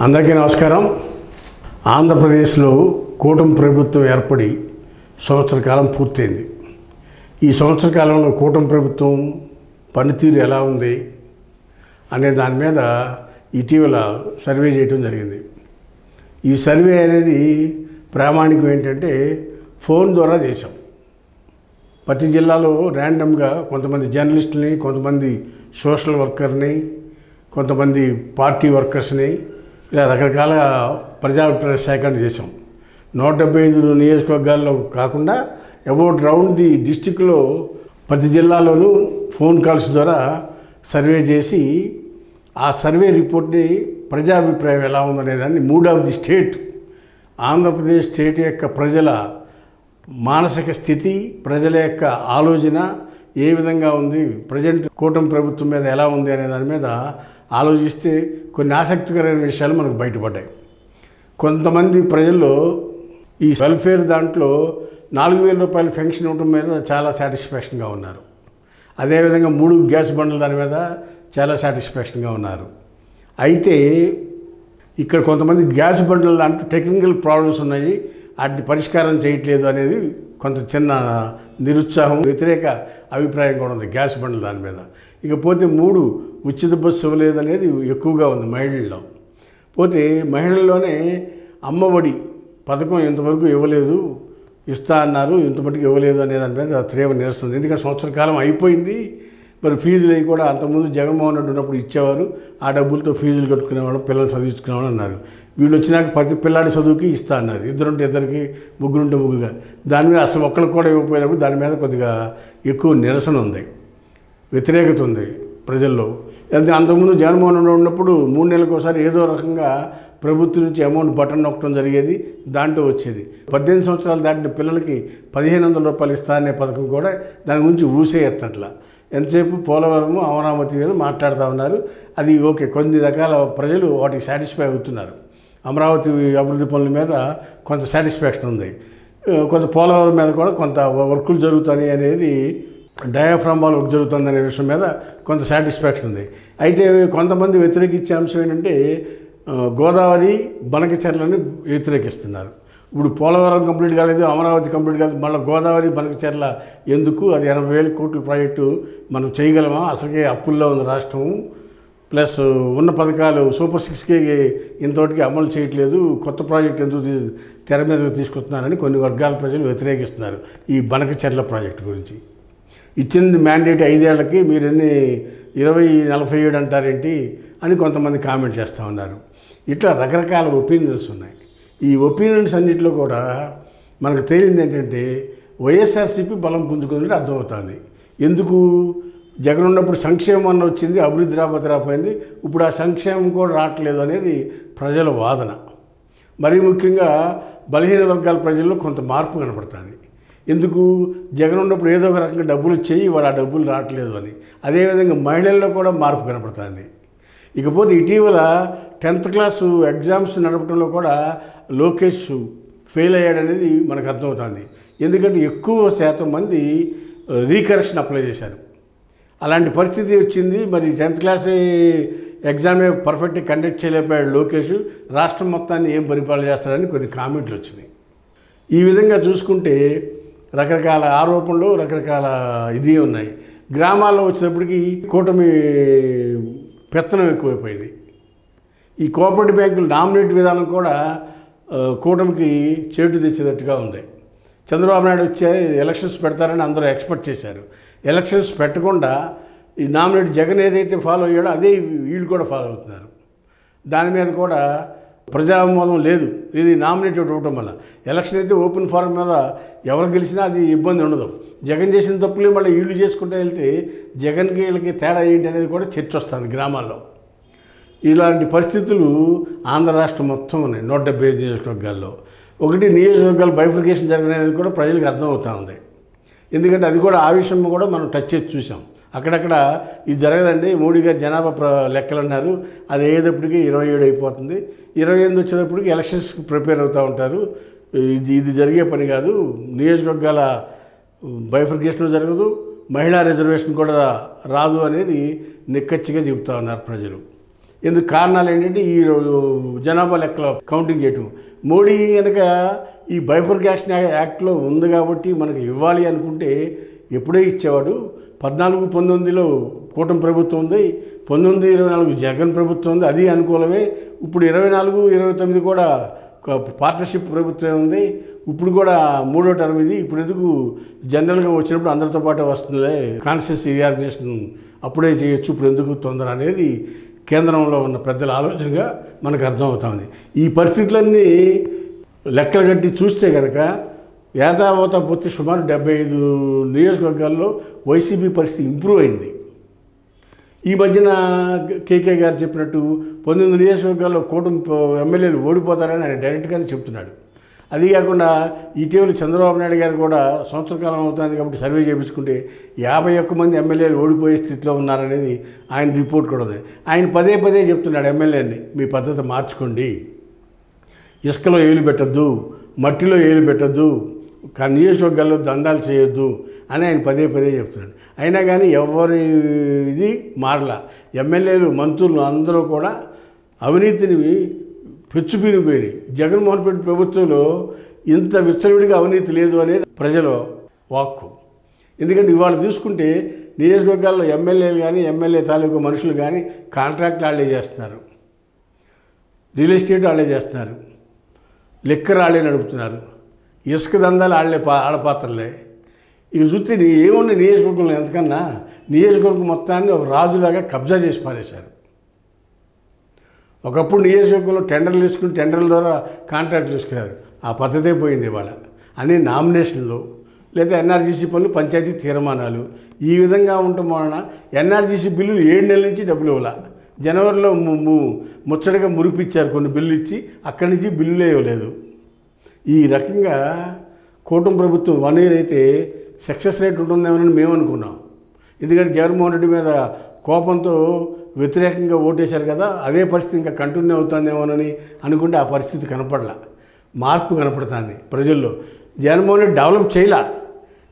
అందరికీ నమస్కారం. ఆంధ్రప్రదేశ్లో కూటమి ప్రభుత్వం ఏర్పడి సంవత్సర కాలం పూర్తయింది. ఈ సంవత్సర కాలంలో కూటమి ప్రభుత్వం పనితీరు ఎలా ఉంది అనే దాని మీద ఇటీవల సర్వే చేయడం జరిగింది. ఈ సర్వే అనేది ప్రామాణికం ఏంటంటే ఫోన్ ద్వారా చేశాం. ప్రతి జిల్లాలో ర్యాండమ్గా కొంతమంది జర్నలిస్టులని, కొంతమంది సోషల్ వర్కర్ని, కొంతమంది పార్టీ వర్కర్స్ని ఇలా రకరకాల ప్రజాభిప్రాయ సేకరణ చేసాం. 175 నియోజకవర్గాల్లో కాకుండా అబౌట్ రౌండ్ ది డిస్టిక్లో ప్రతి జిల్లాలోనూ ఫోన్ కాల్స్ ద్వారా సర్వే చేసి ఆ సర్వే రిపోర్ట్ని ప్రజాభిప్రాయం ఎలా ఉందనే దాన్ని mood of the state, Andhra Pradesh state యొక్క ప్రజల మానసిక స్థితి, ప్రజల యొక్క ఆలోచన ఏ విధంగా ఉంది, ప్రజెంట్ కూటమి ప్రభుత్వం మీద ఎలా ఉంది అనే దాని మీద ఆలోచిస్తే కొన్ని ఆసక్తికరమైన విషయాలు మనకు బయటపడ్డాయి. కొంతమంది ప్రజల్లో ఈ వెల్ఫేర్ దాంట్లో 4,000 రూపాయల పెన్షన్ ఇవ్వడం మీద చాలా సాటిస్ఫాక్షన్గా ఉన్నారు. అదేవిధంగా 3 గ్యాస్ బండ్ల దాని మీద చాలా సాటిస్ఫాక్షన్గా ఉన్నారు. అయితే ఇక్కడ కొంతమంది గ్యాస్ బండ్ల దాంట్లో టెక్నికల్ ప్రాబ్లమ్స్ ఉన్నాయి, వాటిని పరిష్కారం చేయట్లేదు అనేది కొంత చిన్న నిరుత్సాహం, వ్యతిరేక అభిప్రాయం కూడా ఉంది గ్యాస్ బండ్ల దాని మీద. ఇకపోతే 3 ఉచిత బస్సు ఇవ్వలేదు అనేది ఎక్కువగా ఉంది మహిళల్లో. పోతే మహిళల్లోనే అమ్మఒడి పథకం ఇంతవరకు ఇవ్వలేదు, ఇస్తా అన్నారు, ఇంతమట్టుకు ఇవ్వలేదు అనే దాని మీద తీవ్ర నిరసన ఉంది. ఎందుకంటే సంవత్సర కాలం అయిపోయింది, మరి ఫీజులు అవి కూడా అంతకుముందు జగన్మోహన్ రెడ్డి ఉన్నప్పుడు ఇచ్చేవారు, ఆ డబ్బులతో ఫీజులు కట్టుకునేవాళ్ళు, పిల్లలు చదివించుకునేవాళ్ళు అన్నారు. వీళ్ళు వచ్చినాక ప్రతి పిల్లాడి చదువుకి ఇస్తా అన్నారు, 2 ముగ్గురుంటే ముగ్గురుగా. దాని మీద అసలు ఒక్కరికి కూడా ఇవ్వకపోయినప్పుడు దాని మీద కొద్దిగా ఎక్కువ నిరసన ఉంది, వ్యతిరేకత ఉంది ప్రజల్లో. అంతకుముందు జగన్మోహన్ రెడ్డి ఉన్నప్పుడు 3 నెలలకు ఒకసారి ఏదో రకంగా ప్రభుత్వం నుంచి అమౌంట్ బటన్ నొక్కడం జరిగేది, దాంట్లో వచ్చేది. 18 సంవత్సరాలు దాటిన పిల్లలకి 1,500 రూపాయలు ఇస్తా అనే పథకం కూడా దాని గురించి ఊసే ఎత్తట్లా. ఎంతసేపు పోలవరము, అమరావతి మీద మాట్లాడుతూ ఉన్నారు. అది ఓకే, కొన్ని రకాల ప్రజలు వాటికి సాటిస్ఫై అవుతున్నారు. అమరావతి అభివృద్ధి పనుల మీద కొంత సాటిస్ఫాక్షన్ ఉంది, కొంత పోలవరం మీద కూడా కొంత వర్కులు జరుగుతాయి అనేది, డయాఫ్రామ్ వాల్ వర్క్ జరుగుతుంది అనే విషయం మీద కొంత సాటిస్ఫాక్షన్ ఉంది. అయితే కొంతమంది వ్యతిరేకించే అంశం ఏంటంటే గోదావరి బనకచెర్లని వ్యతిరేకిస్తున్నారు. ఇప్పుడు పోలవరం కంప్లీట్ కాలేదు, అమరావతి కంప్లీట్ కాలేదు, మళ్ళీ గోదావరి బనకచెర్ల ఎందుకు? అది 80,000 కోట్ల ప్రాజెక్టు మనం చేయగలమా? అసలుకే అప్పుల్లో ఉంది రాష్ట్రం, ప్లస్ ఉన్న పథకాలు సూపర్ 6కి ఇంతవరకు అమలు చేయట్లేదు, కొత్త ప్రాజెక్టు ఎందుకు తెర మీదకు తీసుకొస్తున్నారని కొన్ని వర్గాల ప్రజలు వ్యతిరేకిస్తున్నారు. ఈ బనకచెర్ల ప్రాజెక్టు గురించి ఇచ్చింది మ్యాండేట్ 5 ఏళ్లకి, మీరు ఎన్ని 2047 అంటారేంటి అని కొంతమంది కామెంట్ చేస్తూ ఉన్నారు. ఇట్లా రకరకాల ఒపీనియన్స్ ఉన్నాయి. ఈ ఒపీనియన్స్ అన్నింటిలో కూడా మనకు తేలింది ఏంటంటే వైఎస్ఆర్సీపీ బలం పుంజుకుందంటే అర్థమవుతుంది. ఎందుకు? జగన్ ఉన్నప్పుడు సంక్షేమం అన్న వచ్చింది, అభివృద్ధి రాకపోయింది, ఇప్పుడు ఆ సంక్షేమం కూడా రావట్లేదు అనేది ప్రజల వాదన. మరీ ముఖ్యంగా బలహీన వర్గాల ప్రజల్లో కొంత మార్పు కనపడుతుంది. ఎందుకు? జగన్ ఉన్నప్పుడు ఏదో ఒక రకంగా డబ్బులు వచ్చాయి, వాళ్ళు ఆ డబ్బులు రావట్లేదు అని. అదేవిధంగా మహిళల్లో కూడా మార్పు కనపడుతుంది. ఇకపోతే ఇటీవల 10th క్లాసు ఎగ్జామ్స్ నడపడంలో కూడా లోకేష్ ఫెయిల్ అయ్యాడనేది మనకు అర్థమవుతుంది. ఎందుకంటే ఎక్కువ శాతం మంది రీకరెక్షన్ అప్లై చేశారు. అలాంటి పరిస్థితి వచ్చింది. మరి 10th క్లాస్ ఎగ్జామే పర్ఫెక్ట్గా కండక్ట్ చేయలేకపోయాడు లోకేష్, రాష్ట్రం మొత్తాన్ని ఏం పరిపాలన చేస్తారని కొన్ని కామెంట్లు వచ్చినాయి. ఈ విధంగా చూసుకుంటే రకరకాల ఆరోపణలు, రకరకాల ఇది ఉన్నాయి. గ్రామాల్లో వచ్చేటప్పటికి కూటమి పెత్తనం ఎక్కువైపోయింది. ఈ కోఆపరేటివ్ బ్యాంకులు నామినేట్ విధానం కూడా కూటమికి చేటు తెచ్చేటట్టుగా ఉంది. చంద్రబాబు నాయుడు వచ్చే ఎలక్షన్స్ పెడతారని అందరూ ఎక్స్పెక్ట్ చేశారు. ఎలక్షన్స్ పెట్టకుండా ఈ నామినేట్ జగన్ ఏదైతే ఫాలో అయ్యాడో అదే వీళ్ళు కూడా ఫాలో అవుతున్నారు. దాని మీద కూడా ప్రజామోదం లేదు. ఇది నామినేటెడ్ ఇవ్వటం వల్ల ఎలక్షన్ అయితే ఓపెన్ ఫారం మీద ఎవరు గెలిచినా అది ఇబ్బంది ఉండదు. జగన్ చేసిన తప్పులే మళ్ళీ వీళ్ళు చేసుకుంటూ వెళ్తే జగన్కి వీళ్ళకి తేడా ఏంటి అనేది కూడా చర్చ వస్తుంది గ్రామాల్లో. ఇలాంటి పరిస్థితులు ఆంధ్ర రాష్ట్రం మొత్తం ఉన్నాయి. 175 నియోజకవర్గాల్లో. ఒకటి నియోజకవర్గాల బైఫర్కేషన్ జరిగినది కూడా ప్రజలకు అర్థమవుతూ ఉంది. ఎందుకంటే అది కూడా ఆ విషయం కూడా మనం టచ్ చేసి చూసాం. అక్కడక్కడ ఇది జరగదండి, మోడీ గారు జనాభా లెక్కలు అన్నారు, అది అయ్యేటప్పటికి 27 అయిపోతుంది, 28 వచ్చేటప్పటికి ఎలక్షన్స్కి ప్రిపేర్ అవుతూ ఉంటారు, ఇది జరిగే పని కాదు, నియోజకవర్గాల బైఫర్కేషన్ జరగదు, మహిళా రిజర్వేషన్ కూడా రాదు అనేది నిక్కచ్చిగా చెబుతూ ఉన్నారు ప్రజలు. ఎందుకు కారణాలు ఏంటంటే ఈ జనాభా లెక్కలో కౌంటింగ్ చేయటం. మోడీ కనుక ఈ బైఫర్కేషన్ యాక్ట్లో ఉంది కాబట్టి మనకు ఇవ్వాలి అనుకుంటే ఎప్పుడే ఇచ్చేవాడు. 14-19లో కూటమి ప్రభుత్వం ఉంది, 19-24 జగన్ ప్రభుత్వం ఉంది, అది అనుకూలమే. ఇప్పుడు 24-29 కూడా పార్ట్నర్షిప్ ప్రభుత్వం ఉంది. ఇప్పుడు కూడా 3వ టర్మ్ ఇది. ఇప్పుడు ఎందుకు జనరల్గా వచ్చినప్పుడు అందరితో పాటు వస్తుంది, కాన్స్టిట్యూన్సీ రీఆర్గనైజేషన్ అప్పుడే చేయొచ్చు, ఇప్పుడు ఎందుకు తొందర అనేది కేంద్రంలో ఉన్న పెద్దల ఆలోచనగా మనకు అర్థమవుతుంది. ఈ పరిస్థితులన్నీ లెక్కలు కట్టి చూస్తే కనుక యాదావత పోతే సుమారు 75 నియోజకవర్గాల్లో వైసీపీ పరిస్థితి ఇంప్రూవ్ అయింది. ఈ మధ్యన కేకే గారు చెప్పినట్టు 19 నియోజకవర్గాల్లో కూటమి ఎమ్మెల్యేలు ఓడిపోతారని ఆయన డైరెక్ట్గానే చెప్తున్నాడు. అది కాకుండా ఇటీవల చంద్రబాబు నాయుడు గారు కూడా సంవత్సర కాలం అవుతుంది కాబట్టి సర్వే చేయించుకుంటే 51 మంది ఎమ్మెల్యేలు ఓడిపోయే స్థితిలో ఉన్నారనేది ఆయన రిపోర్ట్ కూడా ఉంది. ఆయన పదే పదే చెప్తున్నాడు ఎమ్మెల్యేని, మీ పద్ధతి మార్చుకోండి, ఇసుకలో ఏలు పెట్టద్దు, మట్టిలో ఏలు పెట్టద్దు, నియోజకవర్గాల్లో దందాలు చేయొద్దు అని ఆయన పదే పదే చెప్తున్నాడు. అయినా కానీ ఎవరి ఇది మారలా. ఎమ్మెల్యేలు మంత్రులు అందరూ కూడా అవినీతిని పెచ్చుపినిపోయి, జగన్మోహన్ రెడ్డి ప్రభుత్వంలో ఇంత విచ్చలవిడిగా అవినీతి లేదు అనేది ప్రజల వాక్కు. ఎందుకంటే ఇవాళ చూసుకుంటే నియోజకవర్గాల్లో ఎమ్మెల్యేలు కానీ ఎమ్మెల్యే తాలూకు మనుషులు కానీ కాంట్రాక్ట్లు వాళ్ళే చేస్తున్నారు, రియల్ ఎస్టేట్ వాళ్ళే చేస్తున్నారు, లిక్కర్ వాళ్ళే నడుపుతున్నారు, ఇసుక దందాలు వాళ్ళ పాత్రలే. ఇక చూస్తే ఏముంది నియోజకవర్గంలో ఎంతకన్నా నియోజకవర్గం మొత్తాన్ని ఒక రాజులాగా కబ్జా చేసి పారేశారు. ఒకప్పుడు నియోజకవర్గంలో టెండర్లు తీసుకుని టెండర్ల ద్వారా కాంట్రాక్ట్లు తీసుకున్నారు. ఆ పద్ధతే పోయింది ఇవాళ. అన్ని నామినేషన్లు లేదా ఎన్ఆర్జీసీ పనులు, పంచాయతీ తీర్మానాలు, ఈ విధంగా ఉండటం వలన ఎన్ఆర్జీసీ బిల్లులు 7 నెలల నుంచి డబ్బులు ఇవ్వాల. జనవరిలో ముచ్చటగా మురిపిచ్చారు, కొన్ని బిల్లు ఇచ్చి అక్కడి నుంచి బిల్లులే ఇవ్వలేదు. ఈ రకంగా కూటమి ప్రభుత్వం 1 year అయితే సక్సెస్ రేట్ ఉంటుందేమోనని మేము అనుకున్నాం. ఎందుకంటే జగన్మోహన్ రెడ్డి మీద కోపంతో వ్యతిరేకంగా ఓటేశారు కదా, అదే పరిస్థితి ఇంకా కంటిన్యూ అవుతుందేమోనని అనుకుంటే ఆ పరిస్థితి కనపడలా. మార్పు కనపడుతుంది ప్రజల్లో. జగన్మోహన్ రెడ్డి డెవలప్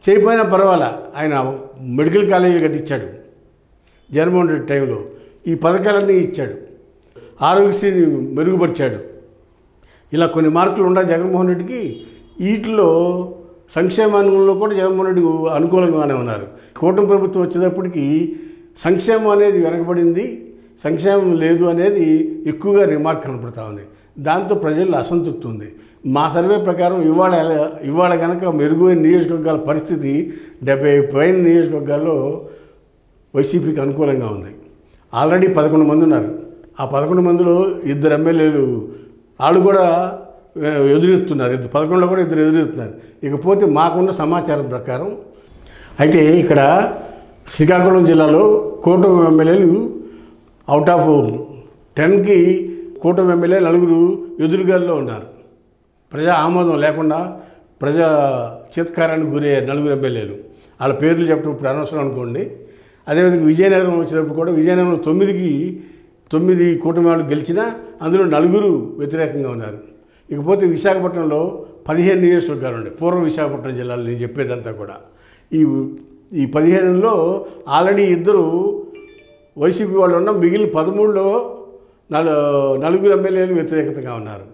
చేయకపోయినా పర్వాలా, ఆయన మెడికల్ కాలేజీలు కట్టించాడు జగన్మోహన్ రెడ్డి టైంలో, ఈ పథకాలన్నీ ఇచ్చాడు, ఆరోగ్యశ్రీని మెరుగుపరిచాడు. ఇలా కొన్ని మార్కులు ఉండాలి జగన్మోహన్ రెడ్డికి. వీటిలో సంక్షేమంలో కూడా జగన్మోహన్ రెడ్డి అనుకూలంగానే ఉన్నారు. కూటమి ప్రభుత్వం వచ్చేటప్పటికి సంక్షేమం అనేది వెనకబడింది, సంక్షేమం లేదు అనేది ఎక్కువగా రిమార్క్ కనపడుతూ ఉంది. దాంతో ప్రజల్లో అసంతృప్తి ఉంది. మా సర్వే ప్రకారం ఇవాళ కనుక మెరుగైన నియోజకవర్గాల పరిస్థితి 70 పైన నియోజకవర్గాల్లో వైసీపీకి అనుకూలంగా ఉంది. ఆల్రెడీ 11 మంది ఉన్నారు. ఆ 11 మందిలో 2 ఎమ్మెల్యేలు వాళ్ళు కూడా ఎదురెత్తున్నారు, 11లో కూడా 2 ఎదురెత్తున్నారు. ఇకపోతే మాకున్న సమాచారం ప్రకారం అయితే ఇక్కడ శ్రీకాకుళం జిల్లాలో కూటమి ఎమ్మెల్యేలు అవుట్ ఆఫ్ 10కి కూటమి ఎమ్మెల్యే 4 ఎదురుగాల్లో ఉన్నారు. ప్రజా ఆమోదం లేకుండా ప్రజా చిత్కారానికి గురయ్యారు 4 ఎమ్మెల్యేలు. వాళ్ళ పేర్లు చెప్పడం ఇప్పుడు అనవసరం అనుకోండి. అదేవిధంగా విజయనగరం వచ్చినప్పుడు కూడా విజయనగరంలో 9 కూటమి వాళ్ళు గెలిచినా అందులో 4 వ్యతిరేకంగా ఉన్నారు. ఇకపోతే విశాఖపట్నంలో 15 నియోజకవర్గాలు ఉన్నాయి. పూర్వ విశాఖపట్నం జిల్లాలో నేను చెప్పేదంతా కూడా ఈ 15లో ఆల్రెడీ 2 వైసీపీ వాళ్ళు ఉన్న, మిగిలిన 13లో 4 ఎమ్మెల్యేలు వ్యతిరేకతగా ఉన్నారు.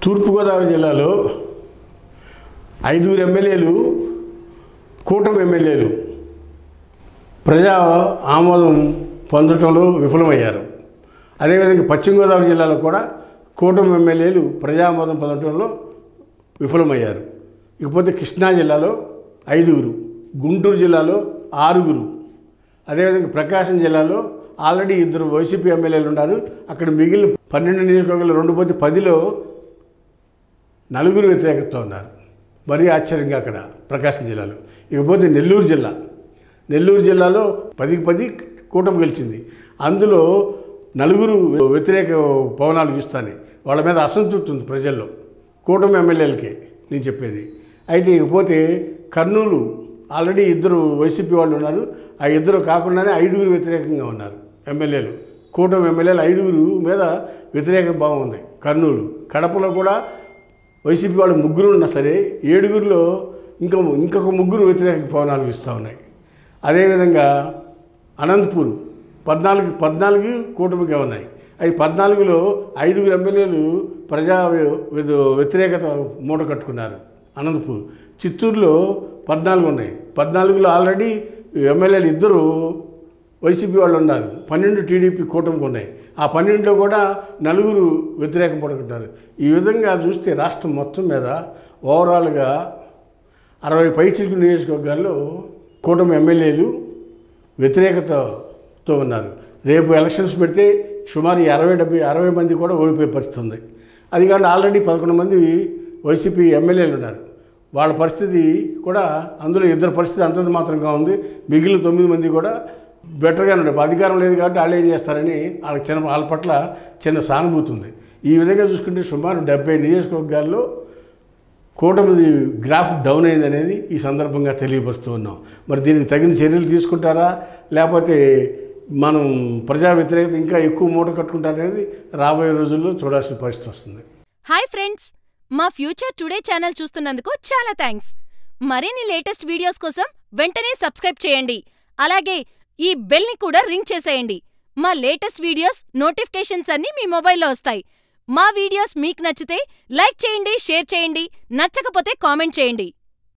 తూర్పుగోదావరి జిల్లాలో 5 ఎమ్మెల్యేలు కూటమి ఎమ్మెల్యేలు ప్రజా ఆమోదం పొందడంలో విఫలమయ్యారు. అదేవిధంగా పశ్చిమ గోదావరి జిల్లాలో కూడా కూటమి ఎమ్మెల్యేలు ప్రజా ఆమోదం పొందడంలో విఫలమయ్యారు. ఇకపోతే కృష్ణా జిల్లాలో 5, గుంటూరు జిల్లాలో 6, అదేవిధంగా ప్రకాశం జిల్లాలో ఆల్రెడీ 2 వైసీపీ ఎమ్మెల్యేలు ఉన్నారు. అక్కడ మిగిలిన 12 నియోజకవర్గాలు 2 పోతే 10లో 4 వ్యతిరేకతతో ఉన్నారు. మరీ ఆశ్చర్యంగా అక్కడ ప్రకాశం జిల్లాలో. ఇకపోతే నెల్లూరు జిల్లాలో 10కి 10 కూటమి గెలిచింది. అందులో 4 వ్యతిరేక పవనాలు వీస్తాయి. వాళ్ళ మీద అసంతృప్తి ఉంది ప్రజల్లో, కూటమి ఎమ్మెల్యేలకే నేను చెప్పేది. అయితే ఇకపోతే కర్నూలు ఆల్రెడీ 2 వైసీపీ వాళ్ళు ఉన్నారు. ఆ 2 కాకుండానే 5 వ్యతిరేకంగా ఉన్నారు ఎమ్మెల్యేలు. కూటమి ఎమ్మెల్యేలు 5 మీద వ్యతిరేక భావం ఉంది కర్నూలు. కడపలో కూడా వైసీపీ వాళ్ళు 3 ఉన్నా సరే 7లో ఇంకొక 3 వ్యతిరేక పవనాలు వీస్తూ ఉన్నాయి. అదేవిధంగా అనంతపూర్ 14 కూటమిగా ఉన్నాయి. అది 14లో 5 ఎమ్మెల్యేలు ప్రజా వ్యతిరేకత మూట కట్టుకున్నారు. అనంతపూర్, చిత్తూరులో 14 ఉన్నాయి. 14లో ఆల్రెడీ ఎమ్మెల్యేలు 2 వైసీపీ వాళ్ళు ఉన్నారు. 12 టీడీపీ కూటమికి ఉన్నాయి. ఆ 12లో కూడా 4 వ్యతిరేకం పడుకుంటారు. ఈ విధంగా చూస్తే రాష్ట్రం మొత్తం మీద ఓవరాల్గా 60 పైచిలుకు నియోజకవర్గాల్లో కూటమి ఎమ్మెల్యేలు వ్యతిరేకతతో ఉన్నారు. రేపు ఎలక్షన్స్ పెడితే సుమారు 60 మంది కూడా ఓడిపోయే పరిస్థితి ఉంది. అది కాకుండా ఆల్రెడీ 11 మంది వైసీపీ ఎమ్మెల్యేలు ఉన్నారు. వాళ్ళ పరిస్థితి కూడా అందులో 2 పరిస్థితి అంతంత మాత్రంగా ఉంది. మిగిలిన 9 మంది కూడా బెటర్గానే ఉన్నారు. అధికారం లేదు కాబట్టి వాళ్ళు ఏం చేస్తారని వాళ్ళ పట్ల చిన్న సానుభూతి ఉంది. ఈ విధంగా చూసుకుంటే సుమారు 70 నియోజకవర్గాల్లో కూటమి గ్రాఫ్ డౌన్ అయిందనేది ఈ సందర్భంగా తెలియపరుస్తూ ఉన్నాం. మరి దీనికి తగిన చర్యలు తీసుకుంటారా, లేకపోతే మనం ప్రజా వ్యతిరేకత ఇంకా ఎక్కువ మూట కట్టుకుంటారనేది రాబోయే రోజుల్లో చూడాల్సిన పరిస్థితి వస్తుంది. హాయ్ ఫ్రెండ్స్, మా ఫ్యూచర్ టుడే ఛానల్ చూస్తున్నందుకు చాలా థ్యాంక్స్. మరిన్ని లేటెస్ట్ వీడియోస్ కోసం వెంటనే సబ్స్క్రైబ్ చేయండి. అలాగే ఈ బెల్ని కూడా రింగ్ చేసేయండి. మా లేటెస్ట్ వీడియోస్ నోటిఫికేషన్స్ అన్నీ మీ మొబైల్లో వస్తాయి. మా వీడియోస్ మీకు నచ్చితే లైక్ చేయండి, షేర్ చేయండి, నచ్చకపోతే కామెంట్ చేయండి.